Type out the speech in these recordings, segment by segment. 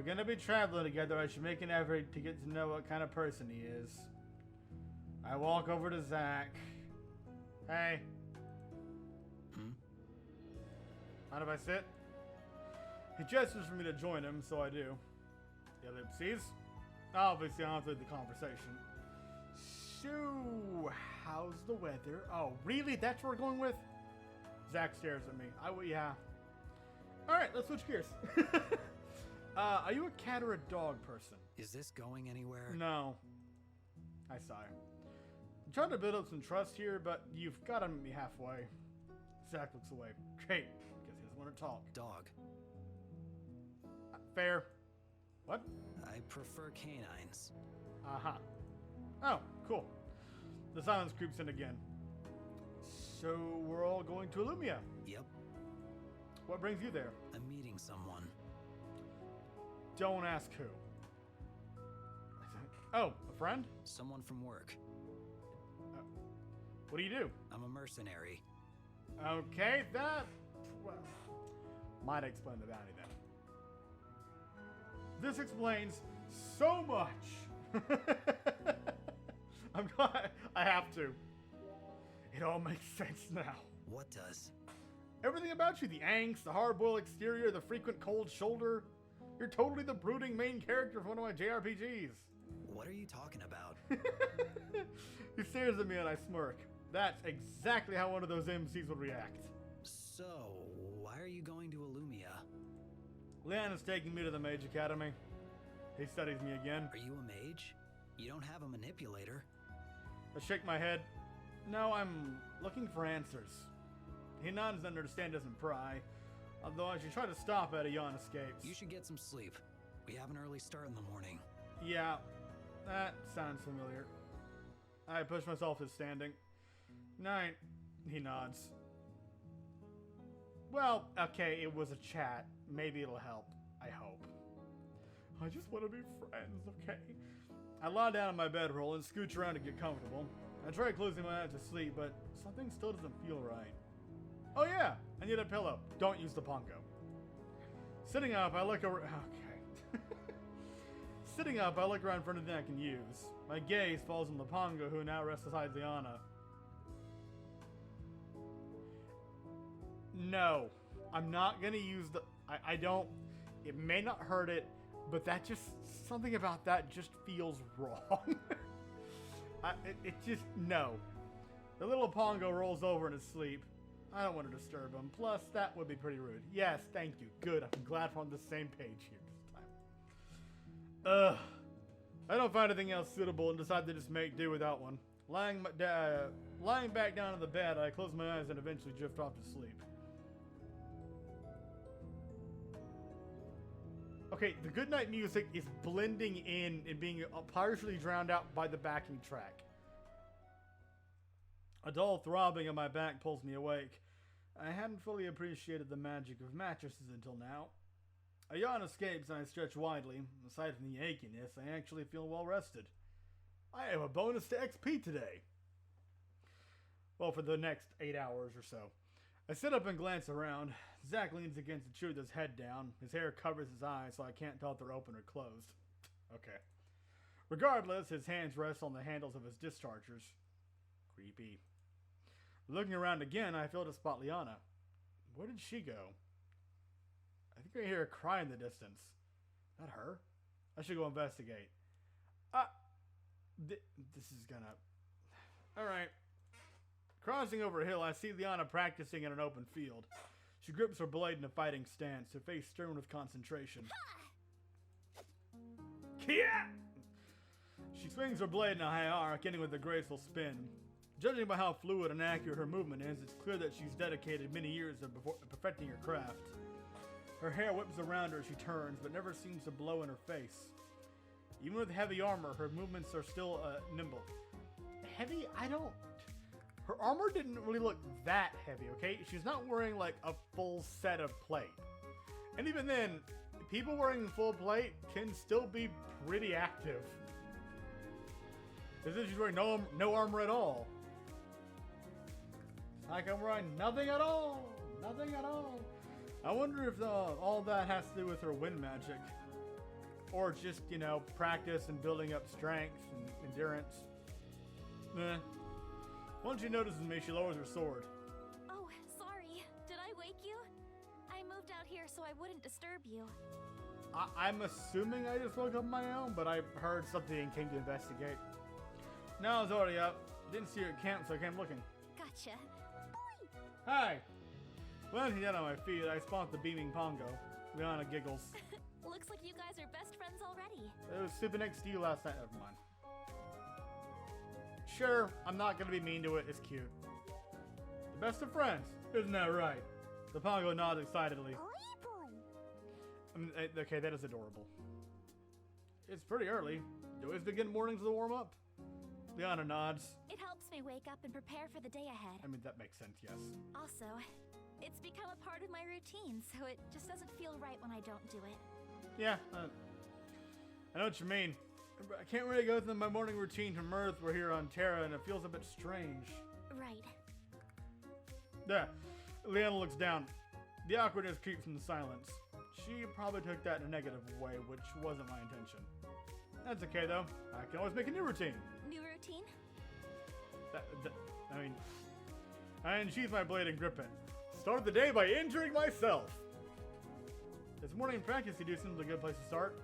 gonna be traveling together, I should make an effort to get to know what kind of person he is. I walk over to Zach. Hey. Mind if I sit? He gestures for me to join him, so I do. Ellipses. Obviously, I don't lead the conversation. So, how's the weather? Oh, really? That's what we're going with? Zach stares at me. Yeah. Alright, let's switch gears. Are you a cat or a dog person? Is this going anywhere? No. I sigh. I'm trying to build up some trust here, but you've got to meet me halfway. Zach looks away. Great, because he doesn't want to talk. Dog. Fair. What? I prefer canines. Uh-huh. Oh, cool. The silence creeps in again. So we're all going to Illumia? Yep. What brings you there? I'm meeting someone. Don't ask who. Oh, a friend? Someone from work. What do you do? I'm a mercenary. Okay, that... Well, might explain the bounty then. This explains so much. I have to. It all makes sense now. What does? Everything about you, the angst, the hard-boiled exterior, the frequent cold shoulder. You're totally the brooding main character from one of my JRPGs. What are you talking about? He stares at me and I smirk. That's exactly how one of those MCs would react. So, why are you going to Illumia? Leon is taking me to the Mage Academy. He studies me again. Are you a mage? You don't have a manipulator. I shake my head. No, I'm looking for answers. He nods and understands doesn't pry. Although I should try to stop at a yawn escapes. You should get some sleep. We have an early start in the morning. Yeah, that sounds familiar. I push myself to standing. Night, he nods. Well, okay, it was a chat. Maybe it'll help. I hope. I just want to be friends, okay? I lie down on my bedroll and scooch around to get comfortable. I try closing my eyes to sleep, but something still doesn't feel right. Oh yeah, I need a pillow. Don't use the pongo. Sitting up, I look around. Okay. Sitting up, I look around for anything I can use. My gaze falls on the pongo, who now rests beside Liana. No, I'm not gonna use the. I don't. It may not hurt it, but that just something about that just feels wrong. It just no. The little pongo rolls over in his sleep. I don't want to disturb him. Plus, that would be pretty rude. Yes, thank you. Good. I'm glad we're on the same page here this time. I don't find anything else suitable and decide to just make do without one. Lying back down on the bed, I close my eyes and eventually drift off to sleep. Okay, the goodnight music is blending in and being partially drowned out by the backing track. A dull throbbing on my back pulls me awake. I hadn't fully appreciated the magic of mattresses until now. A yawn escapes and I stretch widely. Aside from the achiness, I actually feel well rested. I have a bonus to XP today. Well, for the next 8 hours or so. I sit up and glance around. Zach leans against the tree with his head down. His hair covers his eyes, so I can't tell if they're open or closed. Okay. Regardless, his hands rest on the handles of his dischargers. Creepy. Looking around again, I fail to spot Liana. Where did she go? I think I hear her cry in the distance. Not her? I should go investigate. This is gonna... Alright. Crossing over a hill, I see Liana practicing in an open field. She grips her blade in a fighting stance, her face stern with concentration. Kia! She swings her blade in a high arc, ending with a graceful spin. Judging by how fluid and accurate her movement is, it's clear that she's dedicated many years of perfecting her craft. Her hair whips around her as she turns, but never seems to blow in her face. Even with heavy armor, her movements are still nimble. Heavy? Her armor didn't really look that heavy, okay? She's not wearing like a full set of plate. And even then, people wearing full plate can still be pretty active. As if she's wearing no armor at all. It's like I'm wearing nothing at all. Nothing at all. I wonder if all that has to do with her wind magic. Or just, you know, practice and building up strength and endurance. Nah. Once she notices me, she lowers her sword. Oh, sorry. Did I wake you? I moved out here so I wouldn't disturb you. I'm assuming I just woke up on my own, but I heard something and came to investigate. No, I was already up. Didn't see her at camp, so I came looking. Gotcha. Hi! Landing down on my feet, I spawned the beaming Pongo. Liana giggles. Looks like you guys are best friends already. It was sleeping next to you last night. Never mind. Sure, I'm not gonna be mean to it. It's cute. The best of friends. Isn't that right? The Pongo nods excitedly. Okay, that is adorable. It's pretty early. You always begin mornings with a warm-up? Liana nods. It helps me wake up and prepare for the day ahead. I mean, that makes sense, yes. Also, it's become a part of my routine, so it just doesn't feel right when I don't do it. Yeah, I know what you mean. I can't really go through my morning routine from Earth. We're here on Terra, and it feels a bit strange. Right. Yeah, Liana looks down. The awkwardness creeps from the silence. She probably took that in a negative way, which wasn't my intention. That's okay, though. I can always make a new routine. New routine? I mean, I unsheath my blade and grip it. Start the day by injuring myself. This morning practice you do seems like a good place to start.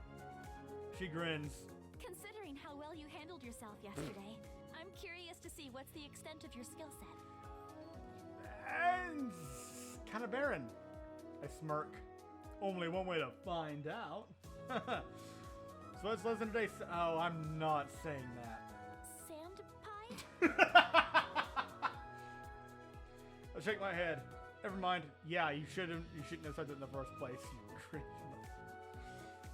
She grins. Considering how well you handled yourself yesterday, I'm curious to see what's the extent of your skill set. And kind of barren. I smirk. Only one way to find out. So let's listen to today's. Oh, I'm not saying that. Sand pie? I shake my head. Never mind. Yeah, you shouldn't have said that in the first place. You cringe.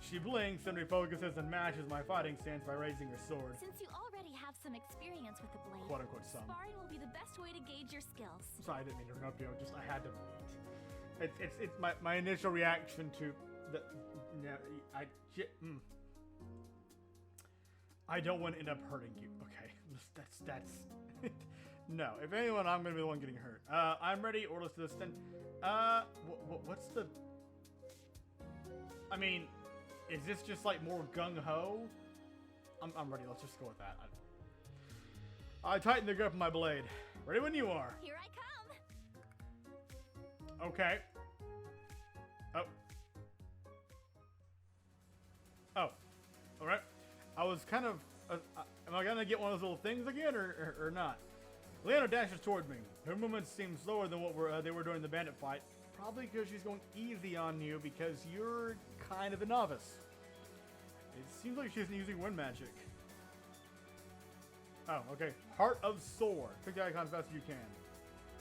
She blinks and refocuses and matches my fighting stance by raising her sword. Since you already have some experience with the blade, Quote unquote some. sparring will be the best way to gauge your skills. Sorry, I didn't mean to interrupt you. Just I had to. It's my initial reaction to the. Yeah, I don't want to end up hurting you. Okay, that's. No, if anyone, I'm gonna be the one getting hurt. I'm ready. Orderless to this then. What's the? I mean, is this just like more gung ho? I'm ready. Let's just go with that. I tighten the grip of my blade. Ready when you are. Here I come. Okay. Oh. All right. I was kind of. Am I gonna get one of those little things again, or not? Liana dashes toward me. Her movements seem slower than what they were during the bandit fight. Probably because she's going easy on you because you're kind of a novice. It seems like she isn't using wind magic. Oh, okay. Heart of Sword. Click the icon as fast as you can.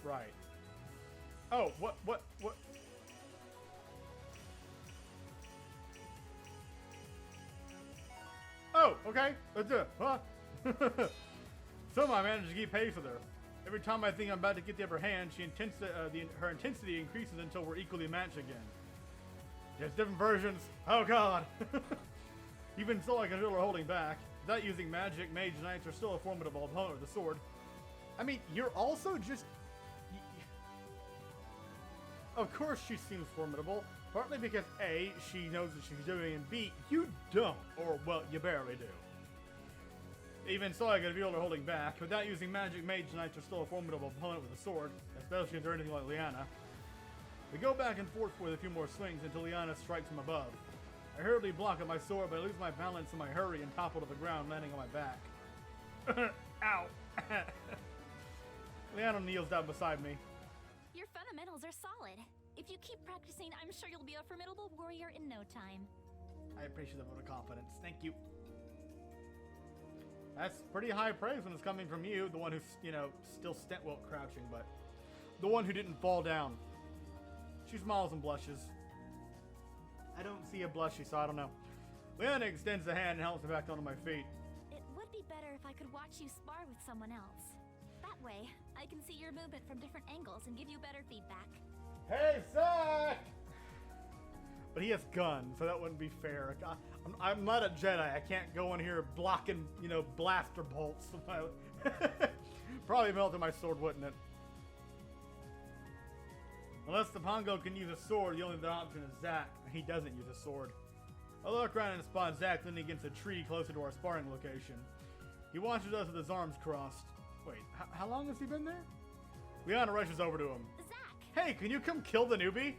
Right. Oh, what? Oh, okay. Let's do it. Huh? Somehow I managed to keep pace with her. Every time I think I'm about to get the upper hand, her intensity increases until we're equally matched again. There's different versions. Oh god. Even so, I can feel her holding back. Without using magic, mage knights are still a formidable opponent with the sword. I mean, you're also just... Of course she seems formidable. Partly because A, she knows what she's doing, and B, you don't. Or, well, you barely do. Even so, I can feel her holding back. Without using magic, mage knights are still a formidable opponent with a sword, especially if they're anything like Liana. We go back and forth with a few more swings until Liana strikes from above. I hurriedly block at my sword, but I lose my balance in my hurry and topple to the ground, landing on my back. Ow! Liana kneels down beside me. Your fundamentals are solid. If you keep practicing, I'm sure you'll be a formidable warrior in no time. I appreciate the vote of confidence. Thank you. That's pretty high praise when it's coming from you, the one who's, still crouching, but the one who didn't fall down. She smiles and blushes. I don't see a blushy, so I don't know. Liana extends the hand and helps me back onto my feet. It would be better if I could watch you spar with someone else. That way, I can see your movement from different angles and give you better feedback. Hey, Zach! But he has guns, so that wouldn't be fair. I'm not a Jedi. I can't go in here blocking, blaster bolts. Probably melted my sword, wouldn't it? Unless the Pongo can use a sword, the only other option is Zack. He doesn't use a sword. I look around and spot Zach leaning against a tree closer to our sparring location. He watches us with his arms crossed. Wait, how long has he been there? Liana rushes over to him. Zach! Hey, can you come kill the newbie?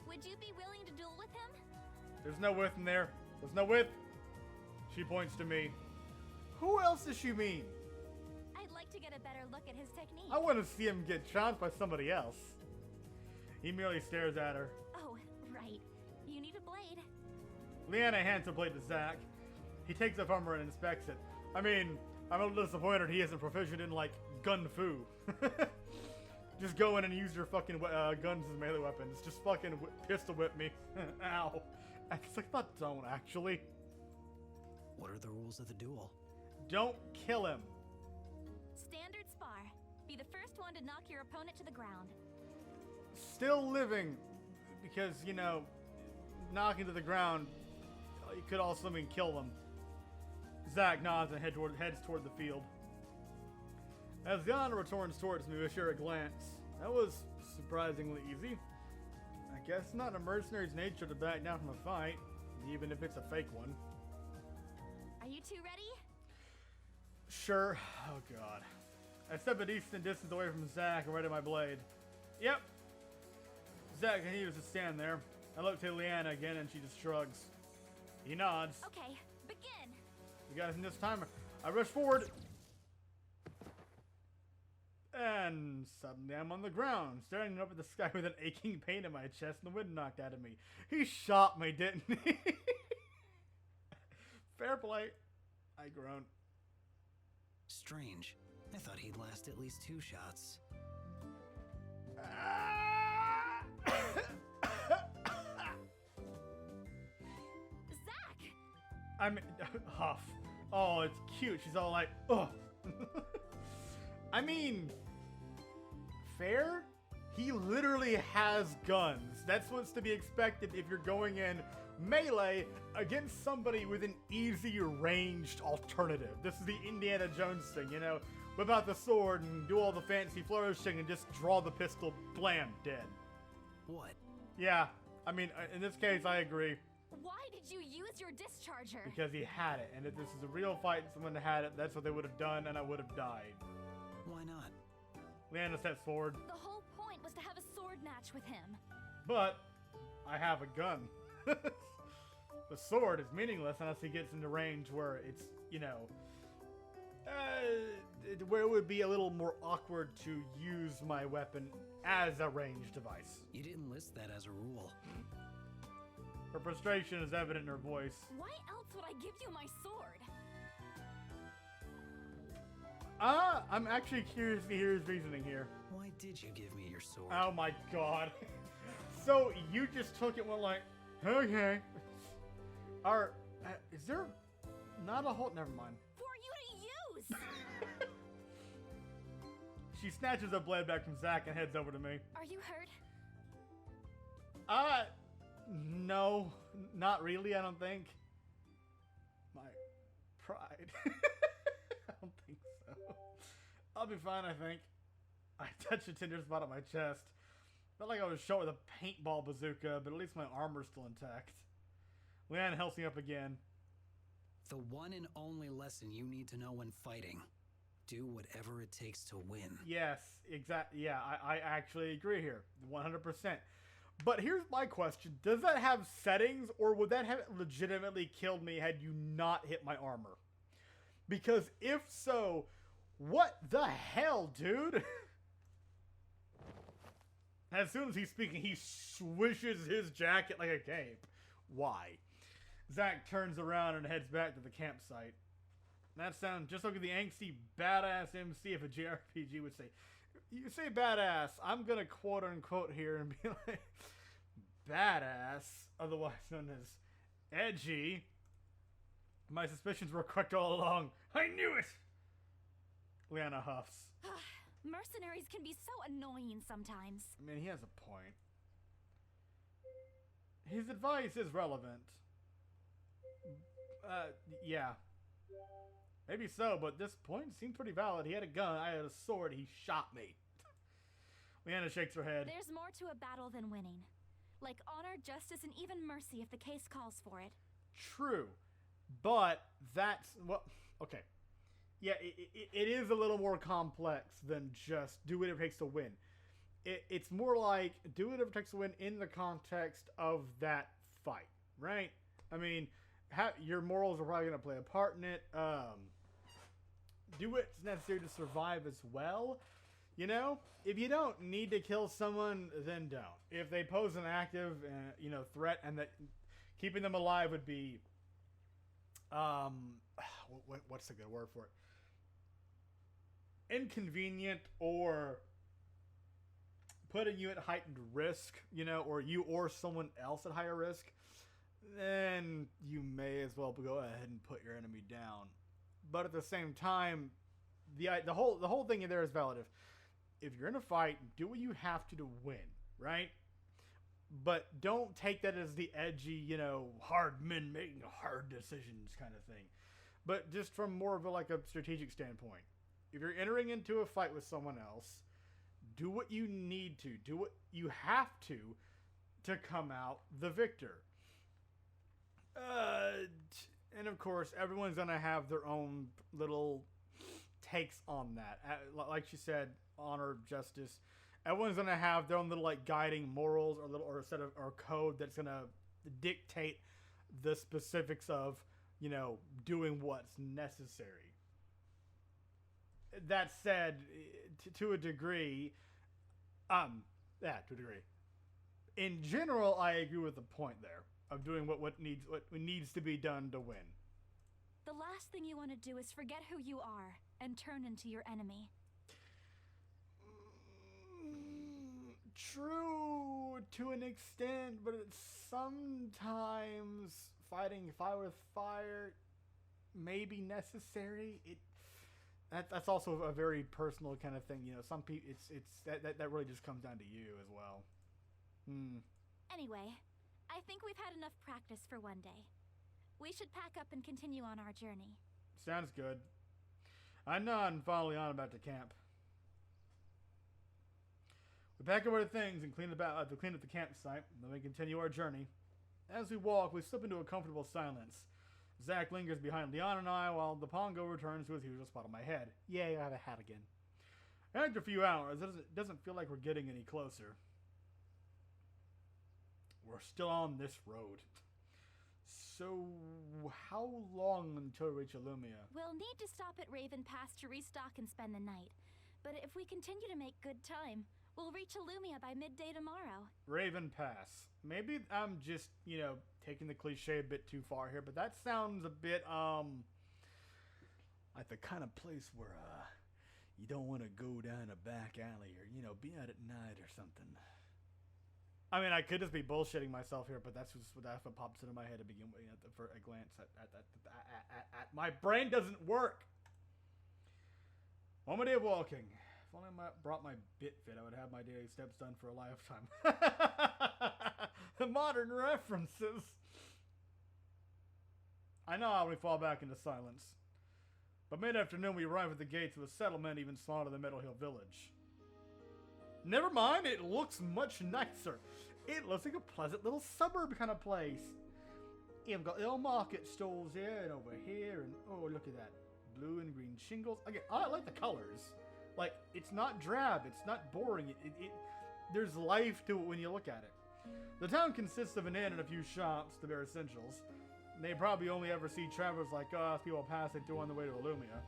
Would you be willing to duel with him? There's no width in there. There's no width. She points to me. Who else does she mean? I'd like to get a better look at his technique. I want to see him get chomped by somebody else. He merely stares at her. Oh, right. You need a blade. Liana hands a blade to Zach. He takes it from her and inspects it. I mean, I'm a little disappointed he isn't proficient in, like, gun fu. Just go in and use your fucking guns as melee weapons. Just fucking pistol whip me. Ow. It's like, don't actually. What are the rules of the duel? Don't kill him. Standard spar. Be the first one to knock your opponent to the ground. Still living. Because, you know, knocking to the ground, you could also mean kill them. Zach nods and heads toward the field. As Yana returns towards me, we share a glance. That was surprisingly easy. I guess it's not a mercenary's nature to back down from a fight, even if it's a fake one. Are you two ready? Sure. Oh god. I step a decent distance away from Zach and ready my blade. Yep. Zach continues to stand there. I look to Liana again and she just shrugs. He nods. Okay, begin. You guys in this time. I rush forward. And suddenly I'm on the ground, staring up at the sky with an aching pain in my chest and the wind knocked out of me. He shot me, didn't he? Fair play. I groan. Strange. I thought he'd last at least 2 shots. Zach! I'm Huff. Oh, it's cute. She's all like, ugh. I mean, fair? He literally has guns. That's what's to be expected if you're going in melee against somebody with an easy ranged alternative. This is the Indiana Jones thing, you know? Whip out the sword and do all the fancy flourishing and just draw the pistol, blam, dead. What? Yeah, I mean, in this case, I agree. Why did you use your discharger? Because he had it, and if this is a real fight and someone had it, that's what they would have done, and I would have died. Why not? Leanna steps forward. The whole point was to have a sword match with him. But I have a gun. The sword is meaningless unless he gets into range where it's, you know, where it would be a little more awkward to use my weapon as a ranged device. You didn't list that as a rule. Her frustration is evident in her voice. Why else would I give you my sword? I'm actually curious to hear his reasoning here. Why did you give me your sword? Oh my god. So you just took it one like, okay. Is there not a whole, never mind. For you to use! She snatches a blade back from Zach and heads over to me. Are you hurt? No, not really, I don't think. My pride. I don't think so. I'll be fine, I think. I touched a tender spot on my chest. Felt like I was shot with a paintball bazooka, but at least my armor's still intact. Leanne helps me up again. The one and only lesson you need to know when fighting. Do whatever it takes to win. Yes, exactly. Yeah, I actually agree here. 100%. But here's my question. Does that have settings, or would that have legitimately killed me had you not hit my armor? Because if so, what the hell, dude? As soon as he's speaking, he swishes his jacket like a cape. Why? Zach turns around and heads back to the campsite. That sounds just like the angsty badass MC of a JRPG would say. You say badass, I'm gonna quote unquote here and be like, badass, otherwise known as edgy. My suspicions were correct all along. I knew it! Liana huffs. Mercenaries can be so annoying sometimes. I mean, he has a point. His advice is relevant. Yeah. Maybe so, but this point seemed pretty valid. He had a gun, I had a sword, he shot me. Leanna shakes her head. There's more to a battle than winning. Like honor, justice, and even mercy if the case calls for it. True. But that's... Well, okay. Yeah, it is a little more complex than just do whatever it takes to win. It's more like do whatever it takes to win in the context of that fight, right? I mean, your morals are probably going to play a part in it. Do what's necessary to survive as well. You know, if you don't need to kill someone, then don't. If they pose an active, threat, and that keeping them alive would be, what's a good word for it? Inconvenient or putting you at heightened risk, or you or someone else at higher risk, then you may as well go ahead and put your enemy down. But at the same time, the whole thing in there is valid. If you're in a fight, do what you have to win, right? But don't take that as the edgy, hard men making hard decisions kind of thing. But just from more of a strategic standpoint. If you're entering into a fight with someone else, do what you need to. Do what you have to come out the victor. And of course, everyone's going to have their own little takes on that. Like she said, honor, justice. Everyone's going to have their own little guiding morals or a set of or code that's going to dictate the specifics of, doing what's necessary. That said, to a degree, to a degree. In general, I agree with the point there of doing what needs to be done to win. The last thing you want to do is forget who you are and turn into your enemy. True to an extent, but it's sometimes fighting fire with fire may be necessary. That's also a very personal kind of thing. Some people, that really just comes down to you as well. Anyway, I think we've had enough practice for one day. We should pack up and continue on our journey. Sounds good. I nod and follow on back to camp. We pack up our things and clean up the campsite, and then we continue our journey. As we walk, we slip into a comfortable silence. Zach lingers behind Leon and I while the Pongo returns to his usual spot on my head. Yay, I have a hat again. After a few hours, it doesn't feel like we're getting any closer. We're still on this road. So, how long until we reach Illumia? We'll need to stop at Raven Pass to restock and spend the night. But if we continue to make good time, we'll reach Illumia by midday tomorrow. Raven Pass. Maybe I'm just, taking the cliche a bit too far here, but that sounds a bit, like the kind of place where, you don't want to go down a back alley or, be out at night or something. I mean, I could just be bullshitting myself here, but that's what pops into my head to begin with. For a glance at my brain doesn't work. One more day of walking. If only I brought my bit fit, I would have my daily steps done for a lifetime. The modern references. I know how we fall back into silence. But mid-afternoon, we arrive at the gates of a settlement even smaller than Meadow Hill Village. Never mind, it looks much nicer. It looks like a pleasant little suburb kind of place. You've got little market stalls here and over here, and oh, look at that. Blue and green shingles. Again, I like the colors. Like, it's not drab, it's not boring. There's life to it when you look at it. The town consists of an inn and a few shops, the bare essentials. And they probably only ever see travelers like us, people passing through on the way to Illumia.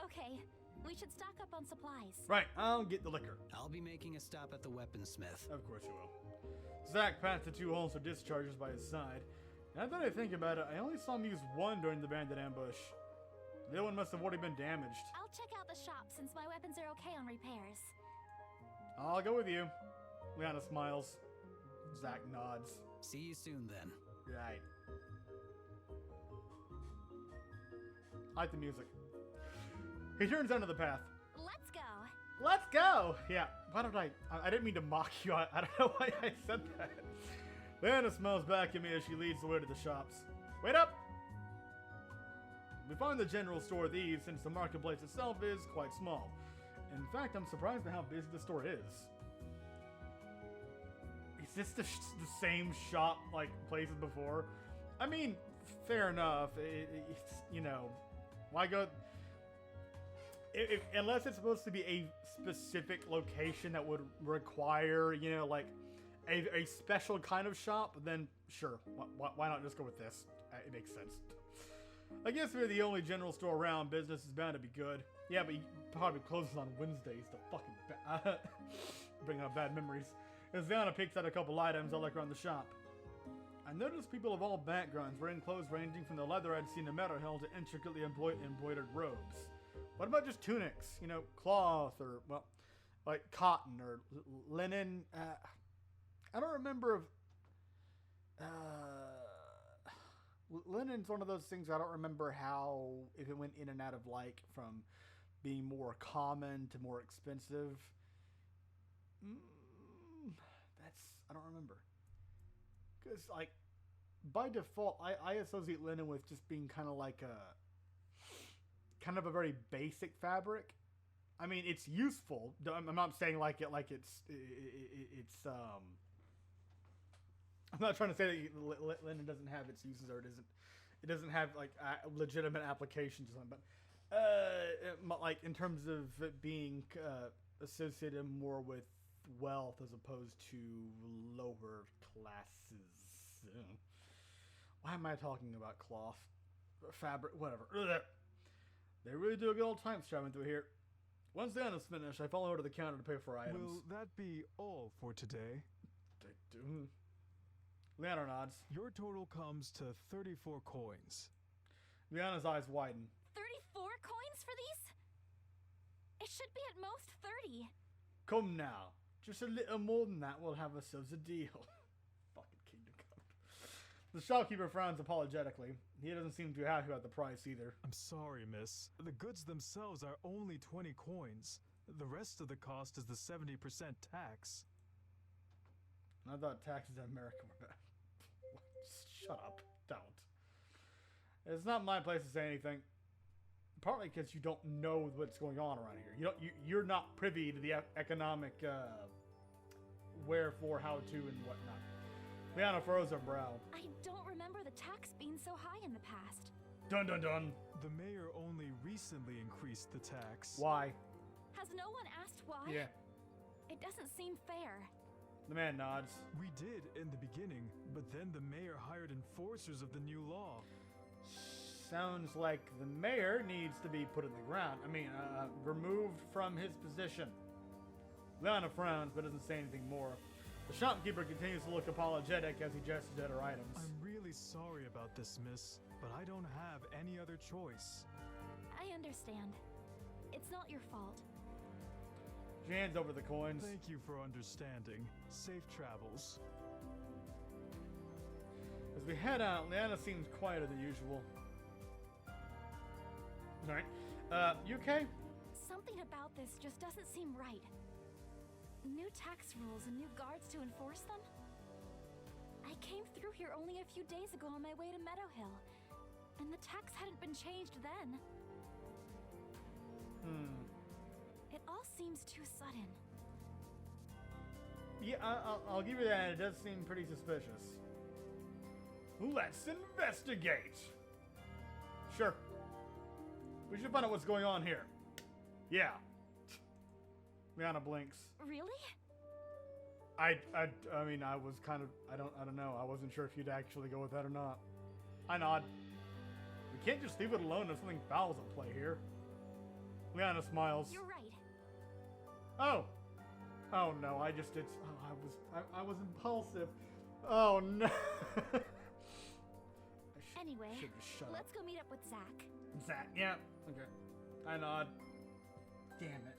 Okay, we should stock up on supplies. Right, I'll get the liquor. I'll be making a stop at the weaponsmith. Of course you will. Zach passed the 2 holes for discharges by his side. Now that I think about it, I only saw him use one during the bandit ambush. The other one must have already been damaged. I'll check out the shop since my weapons are okay on repairs. I'll go with you. Liana smiles. Zach nods. See you soon then. Right. I like the music. He turns onto the path. Let's go. Let's go! Yeah, why did I didn't mean to mock you. I don't know why I said that. Liana smiles back at me as she leads the way to the shops. Wait up! We find the general store with ease since the marketplace itself is quite small. In fact, I'm surprised at how busy the store is. It It's just the same shop like places before. I mean, fair enough. It's, you know, why go? Unless it's supposed to be a specific location that would require, you know, like a special kind of shop, then sure. Why not just go with this? It makes sense. I guess we're the only general store around. Business is bound to be good. Yeah, but you probably closes on Wednesdays. The fucking bring up bad memories. As Liana picks out a couple items, I'll look around the shop. I noticed people of all backgrounds wearing clothes ranging from the leather I'd seen in Meadowhill to intricately embroidered robes. What about just tunics? You know, cloth or, well, like cotton or linen? I don't remember if... linen's one of those things I don't remember how, if it went in and out of, like, from being more common to more expensive. I don't remember. Because, like, by default, I associate linen with just being kind of like a very basic fabric. I mean, it's useful. I'm not saying it's I'm not trying to say that linen doesn't have its uses, or it doesn't have like legitimate applications or something. But like in terms of it being associated more with wealth as opposed to lower classes. Why am I talking about cloth, fabric, whatever? Ugh. They really do a good old time traveling through here. Once the is finished, I follow over to the counter to pay for items. Will that be all for today? They do. Liana nods. Your total comes to 34 coins. Liana's eyes widen. 34 coins for these? It should be at most 30. Come now. Just a little more than that, we'll have ourselves a deal. Fucking Kingdom Come. The shopkeeper frowns apologetically. He doesn't seem too happy about the price either. I'm sorry, miss. The goods themselves are only 20 coins. The rest of the cost is the 70% tax. I thought taxes in America were bad. Shut up. Don't. It's not my place to say anything. Partly because you don't know what's going on around here. You're not privy to the economic wherefore, how to, and whatnot. Liana furrows her brow. I don't remember the tax being so high in the past. Dun dun dun. The mayor only recently increased the tax. Why? Has no one asked why? Yeah. It doesn't seem fair. The man nods. We did in the beginning, but then the mayor hired enforcers of the new law. Sounds like the mayor needs to be put in the ground. I mean, removed from his position. Liana frowns, but doesn't say anything more. The shopkeeper continues to look apologetic as he gestures at her items. I'm really sorry about this, miss, but I don't have any other choice. I understand. It's not your fault. She hands over the coins. Thank you for understanding. Safe travels. As we head out, Liana seems quieter than usual. Alright. You okay? Something about this just doesn't seem right. New tax rules and new guards to enforce them? I came through here only a few days ago on my way to Meadowhill, and the tax hadn't been changed then. It all seems too sudden. Yeah, I'll give you that. It does seem pretty suspicious. Let's investigate. Sure. We should find out what's going on here. Yeah. Liana blinks. Really? I mean, I was kind of, I don't know. I wasn't sure if you'd actually go with that or not. I nod. We can't just leave it alone if something foul's at play here. Liana smiles. You're right. Oh. Oh no, I just did. Oh, I was impulsive. Oh no. Anyway, let's go meet up with Zach. Zach, yeah. Okay. I nod. Damn it.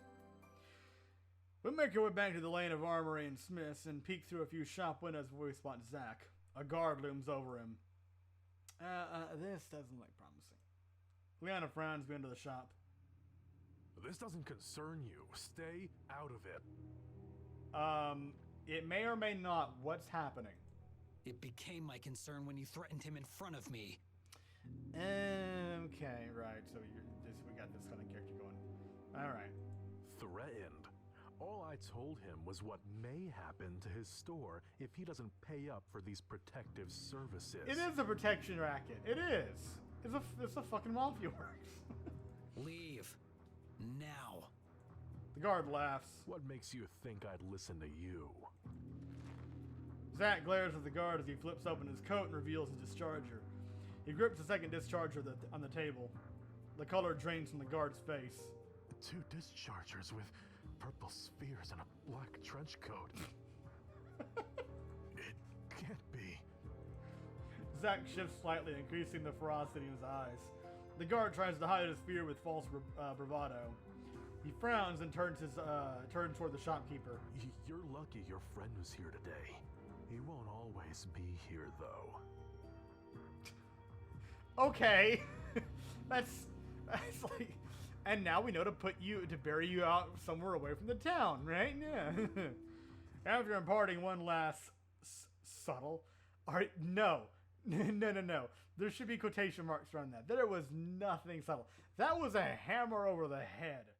We make our way back to the lane of Armory and Smiths and peek through a few shop windows before we spot Zach. A guard looms over him. This doesn't look promising. Liana frowns me into the shop. This doesn't concern you. Stay out of it. It may or may not. What's happening? It became my concern when you threatened him in front of me. Okay, right. So we got this kind of character going. All right. Threatened? All I told him was what may happen to his store if he doesn't pay up for these protective services. It is a protection racket. It is. It's a fucking mafia works. Leave. Now. The guard laughs. What makes you think I'd listen to you? Zach glares at the guard as he flips open his coat and reveals a discharger. He grips the second discharger on the table. The color drains from the guard's face. 2 dischargers with purple spheres and a black trench coat. It can't be. Zach shifts slightly, increasing the ferocity in his eyes. The guard tries to hide his fear with false bravado. He frowns and turns toward the shopkeeper. You're lucky your friend was here today. He won't always be here, though. Okay. that's like... And now we know to bury you out somewhere away from the town, right? Yeah. After imparting one last subtle... Alright, no. No. There should be quotation marks around that. There was nothing subtle. That was a hammer over the head.